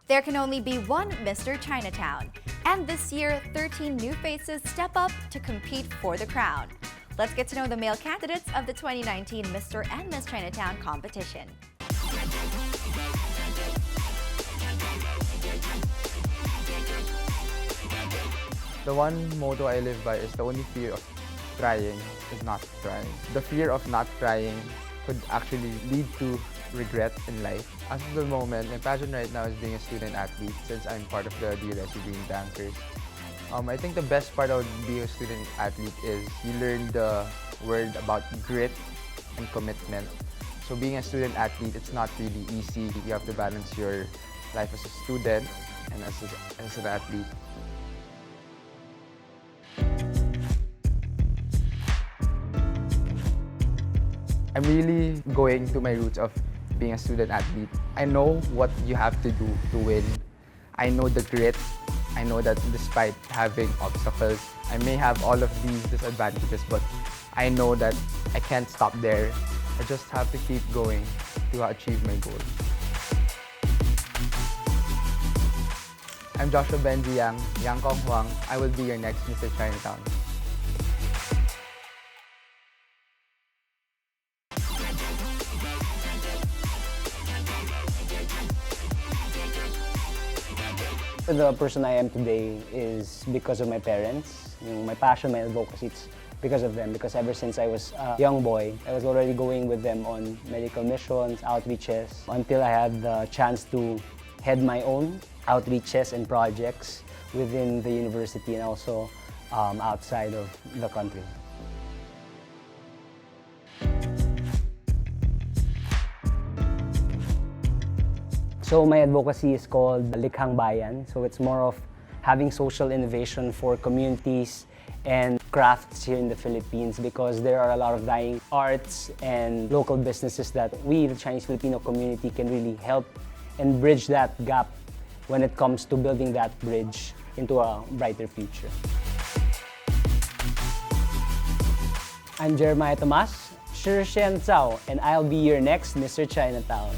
There can only be one Mr. Chinatown, and this year, 13 new faces step up to compete for the crown. Let's get to know the male candidates of the 2019 Mr. and Miss Chinatown competition. The one motto I live by is the only fear of trying is not trying. The fear of not trying could actually lead to regret in life. As of the moment, my passion right now is being a student athlete since I'm part of the RealiCHI Green Bankers. I think the best part of being a student athlete is you learn the word about grit and commitment. So being a student athlete, it's not really easy. You have to balance your life as a student and as an athlete. I'm really going to my roots of being a student athlete. I know what you have to do to win. I know the grit. I know that despite having obstacles, I may have all of these disadvantages, but I know that I can't stop there. I just have to keep going to achieve my goal. I'm Joshua Benji Yang Kong Huang. I will be your next Mr. Chinatown. The person I am today is because of my parents. My passion, my advocacy, it's because of them. Because ever since I was a young boy, I was already going with them on medical missions, outreaches, until I had the chance to head my own outreaches and projects within the university and also outside of the country. So my advocacy is called Likhang Bayan. So it's more of having social innovation for communities and crafts here in the Philippines, because there are a lot of dying arts and local businesses that we, the Chinese Filipino community, can really help and bridge that gap when it comes to building that bridge into a brighter future. I'm Jeremiah Tomas, Shi Shen Zhao, and I'll be your next Mr. Chinatown.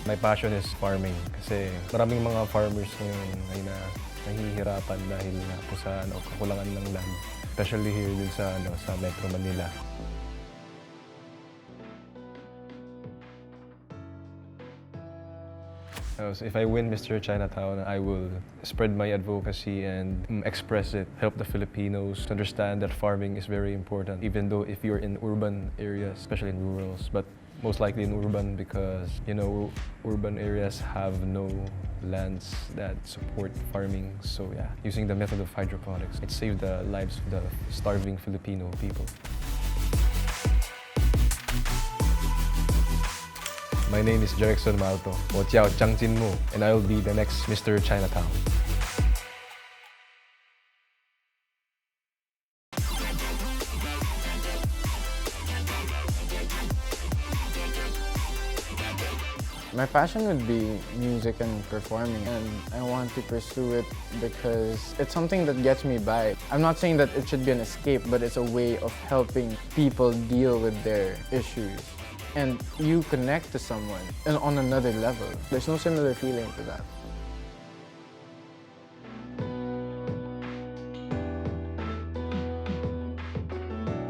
My passion is farming kasi maraming mga farmers ngayon na nahihirapan dahil nga po sa kakulangan ng land, especially here din sa Metro Manila. So if I win Mr. Chinatown, I will spread my advocacy and express it, help the Filipinos to understand that farming is very important, even though if you're in urban areas, especially in rurals, but most likely in urban because, urban areas have no lands that support farming. So yeah, using the method of hydroponics, it saved the lives of the starving Filipino people. My name is Jerickson Malto, o Tiao Changjin Mo, and I will be the next Mr. Chinatown. My passion would be music and performing, and I want to pursue it because it's something that gets me by. I'm not saying that it should be an escape, but it's a way of helping people deal with their issues. And you connect to someone on another level. There's no similar feeling to that.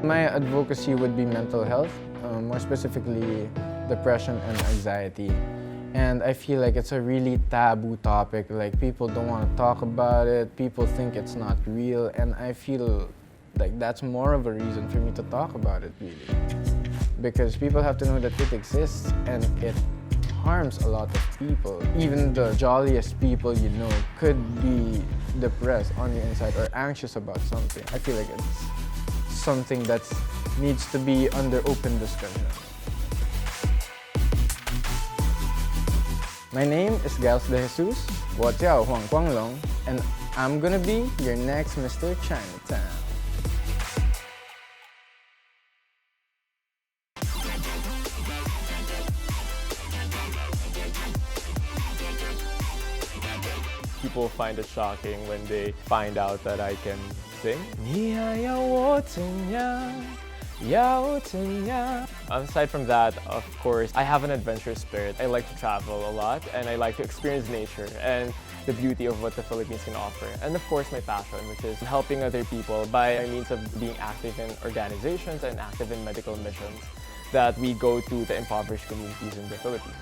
My advocacy would be mental health, more specifically depression and anxiety. And I feel like it's a really taboo topic. Like, people don't want to talk about it, people think it's not real, and I feel like that's more of a reason for me to talk about it, really. Because people have to know that it exists and it harms a lot of people. Even the jolliest people you know could be depressed on the inside or anxious about something. I feel like it's something that needs to be under open discussion. My name is Gals de Jesus, 我叫黄光龙, and I'm gonna be your next Mr. Chinatown. People find it shocking when they find out that I can sing. 你还要我怎样？要怎样? Aside from that, of course, I have an adventurous spirit. I like to travel a lot and I like to experience nature and the beauty of what the Philippines can offer. And of course, my passion, which is helping other people by means of being active in organizations and active in medical missions that we go to the impoverished communities in the Philippines.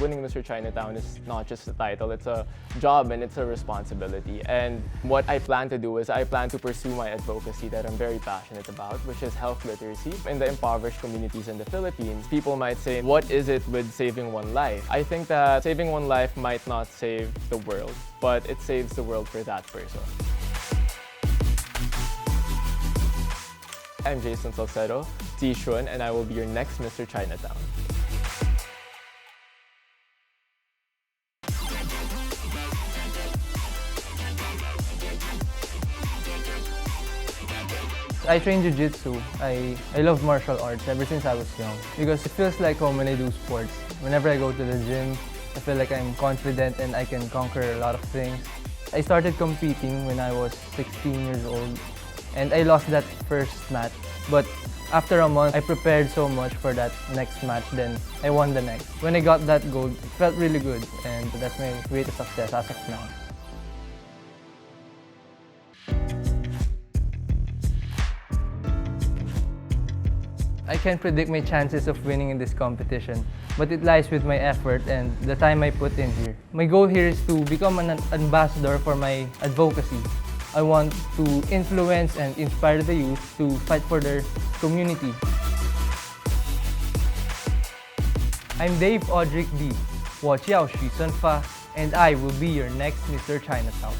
Winning Mr. Chinatown is not just a title, it's a job and it's a responsibility. And what I plan to do is I plan to pursue my advocacy that I'm very passionate about, which is health literacy. In the impoverished communities in the Philippines, people might say, what is it with saving one life? I think that saving one life might not save the world, but it saves the world for that person. I'm Jason Salcedo, Tishun, and I will be your next Mr. Chinatown. I train jiu-jitsu. I love martial arts ever since I was young because it feels like home when I do sports. Whenever I go to the gym, I feel like I'm confident and I can conquer a lot of things. I started competing when I was 16 years old and I lost that first match. But after a month, I prepared so much for that next match, then I won the next. When I got that gold, it felt really good and that's my greatest success as of now. I can't predict my chances of winning in this competition, but it lies with my effort and the time I put in here. My goal here is to become an ambassador for my advocacy. I want to influence and inspire the youth to fight for their community. I'm Dave Audric D. 我叫许森发, and I will be your next Mr. Chinatown.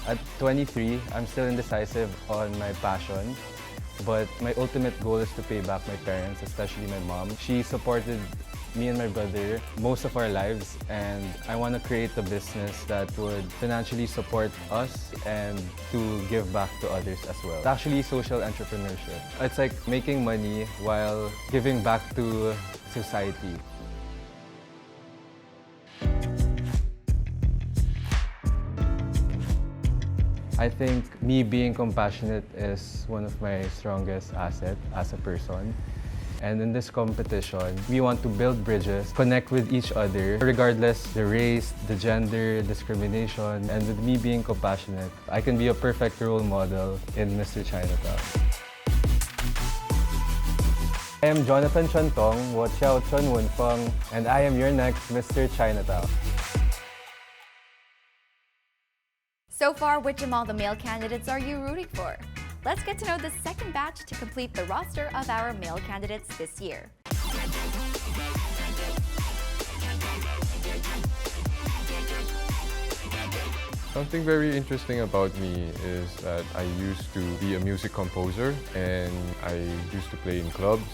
At 23, I'm still indecisive on my passion, but my ultimate goal is to pay back my parents, especially my mom. She supported me and my brother most of our lives, and I want to create a business that would financially support us and to give back to others as well. It's actually social entrepreneurship. It's like making money while giving back to society. I think me being compassionate is one of my strongest assets as a person. And in this competition, we want to build bridges, connect with each other, regardless the race, the gender, discrimination. And with me being compassionate, I can be a perfect role model in Mr. Chinatown. I am Jonathan Chantong, 我叫陈文峰, and I am your next Mr. Chinatown. So far, which among the male candidates are you rooting for? Let's get to know the second batch to complete the roster of our male candidates this year. Something very interesting about me is that I used to be a music composer and I used to play in clubs.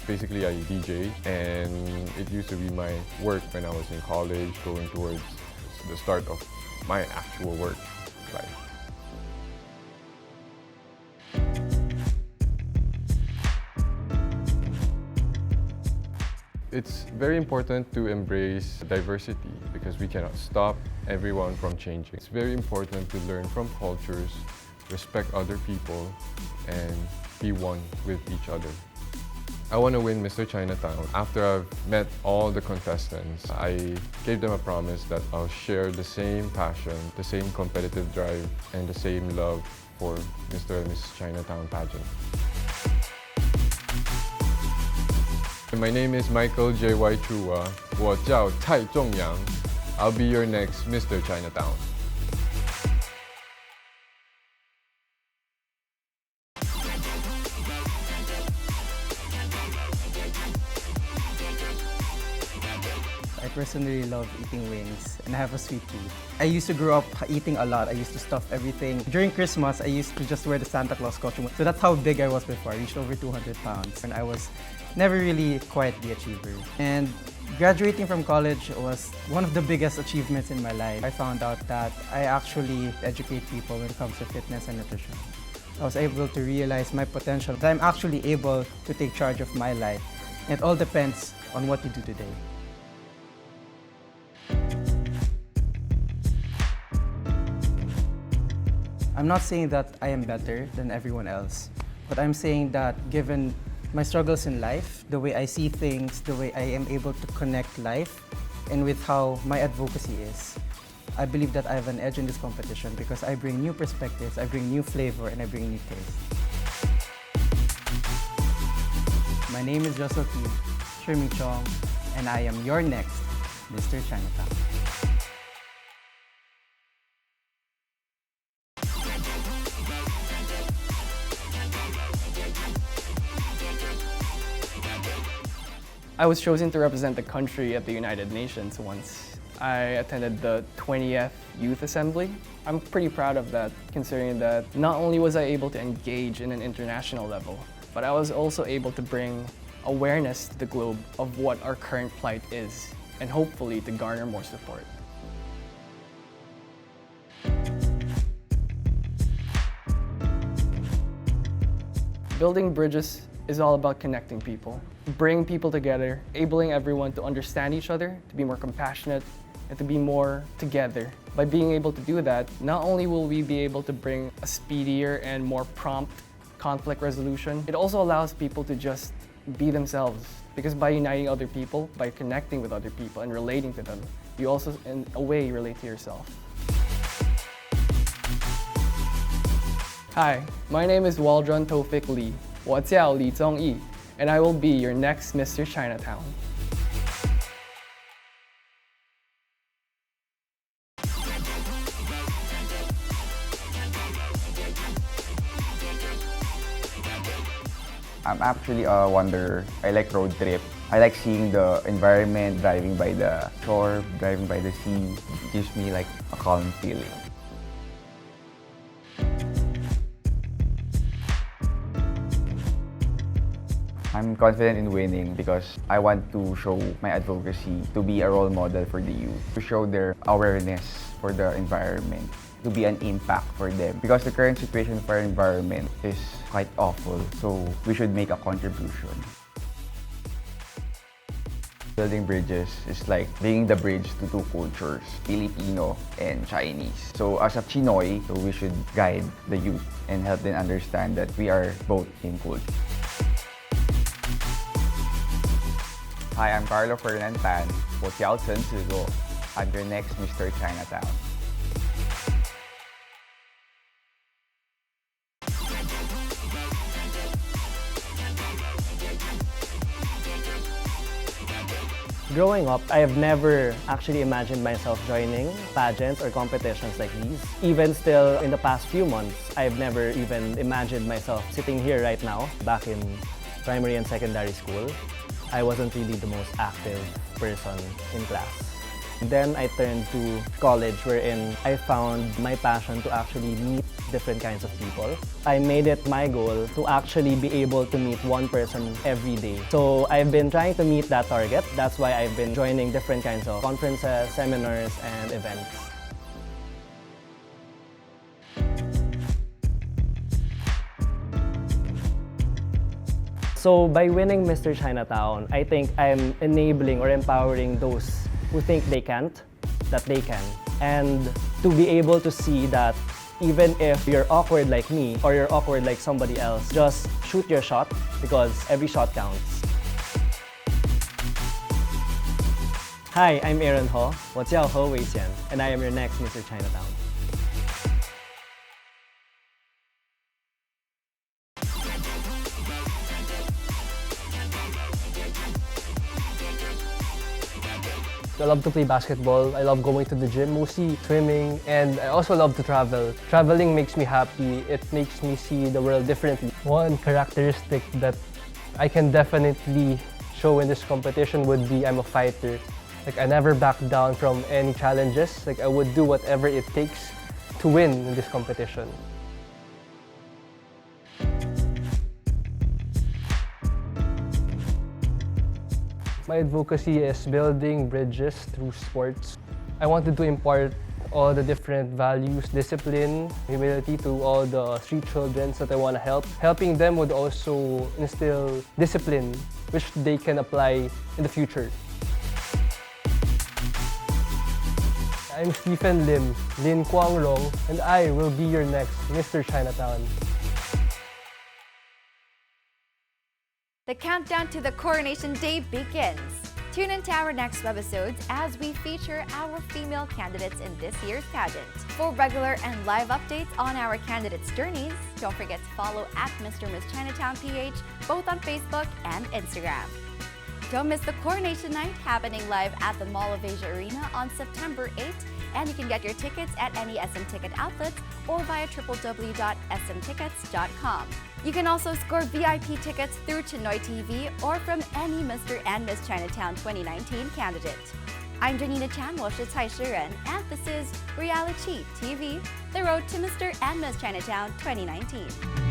Basically I DJ, and it used to be my work when I was in college, going towards the start of my actual work life. It's very important to embrace diversity because we cannot stop everyone from changing. It's very important to learn from cultures, respect other people, and be one with each other. I want to win Mr. Chinatown. After I've met all the contestants, I gave them a promise that I'll share the same passion, the same competitive drive, and the same love for Mr. and Mrs. Chinatown pageant. My name is Michael J.Y. Chua. 我叫蔡仲阳. I'll be your next Mr. Chinatown. I personally love eating wings and I have a sweet tooth. I used to grow up eating a lot. I used to stuff everything. During Christmas, I used to just wear the Santa Claus costume. So that's how big I was before. I reached over 200 pounds and I was never really quite the achiever. And Graduating from college was one of the biggest achievements in my life. I found out that I actually educate people when it comes to fitness and nutrition. I was able to realize my potential, that I'm actually able to take charge of my life. It all depends on what you do today. I'm not saying that I am better than everyone else, but I'm saying that given my struggles in life, the way I see things, the way I am able to connect life, and with how my advocacy is, I believe that I have an edge in this competition because I bring new perspectives, I bring new flavor, and I bring new taste. My name is Russell T. Shirmi Chong, and I am your next Mr. Chinatown. I was chosen to represent the country at the United Nations once. I attended the 20th Youth Assembly. I'm pretty proud of that, considering that not only was I able to engage in an international level, but I was also able to bring awareness to the globe of what our current plight is, and hopefully to garner more support. Building bridges is all about connecting people, bringing people together, enabling everyone to understand each other, to be more compassionate, and to be more together. By being able to do that, not only will we be able to bring a speedier and more prompt conflict resolution, it also allows people to just be themselves. Because by uniting other people, by connecting with other people and relating to them, you also, in a way, relate to yourself. Hi, my name is Waldron Tofik Lee. 我叫李宗义, and I will be your next Mr. Chinatown. I'm actually a wanderer. I like road trip. I like seeing the environment, driving by the shore, driving by the sea. It gives me like a calm feeling. I'm confident in winning because I want to show my advocacy to be a role model for the youth, to show their awareness for the environment, to be an impact for them. Because the current situation for our environment is quite awful, so we should make a contribution. Building bridges is like being the bridge to two cultures, Filipino and Chinese. So as a Chinoy, so we should guide the youth and help them understand that we are both in culture. Hi, I'm Carlo Ferdinand Tan, 我叫陈子洛. I'm your next Mr. Chinatown. Growing up, I have never actually imagined myself joining pageants or competitions like these. Even still, in the past few months, I've never even imagined myself sitting here right now, back in primary and secondary school. I wasn't really the most active person in class. Then I turned to college wherein I found my passion to actually meet different kinds of people. I made it my goal to actually be able to meet one person every day. So I've been trying to meet that target. That's why I've been joining different kinds of conferences, seminars, and events. So by winning Mr. Chinatown, I think I'm enabling or empowering those who think they can't, that they can. And to be able to see that even if you're awkward like me or you're awkward like somebody else, just shoot your shot because every shot counts. Hi, I'm Aaron Ho, 我叫何伟贤, and I am your next Mr. Chinatown. I love to play basketball. I love going to the gym, mostly swimming, and I also love to travel. Traveling makes me happy. It makes me see the world differently. One characteristic that I can definitely show in this competition would be I'm a fighter. Like I never back down from any challenges. Like I would do whatever it takes to win in this competition. My advocacy is building bridges through sports. I wanted to impart all the different values, discipline, humility to all the street children that I want to help. Helping them would also instill discipline, which they can apply in the future. I'm Stephen Lim, Lin Kwang Rong, and I will be your next Mr. Chinatown. The countdown to the coronation day begins. Tune in to our next webisodes as we feature our female candidates in this year's pageant. For regular and live updates on our candidates' journeys, don't forget to follow at Mr. Miss Chinatown PH both on Facebook and Instagram. Don't miss the coronation night happening live at the Mall of Asia Arena on September 8th, and you can get your tickets at any SM Ticket outlets or via www.smtickets.com. You can also score VIP tickets through Chinoy TV or from any Mr. and Miss Chinatown 2019 candidate. I'm Janina Chan, 我是蔡诗人, and this is RealiCHI TV, the road to Mr. and Miss Chinatown 2019.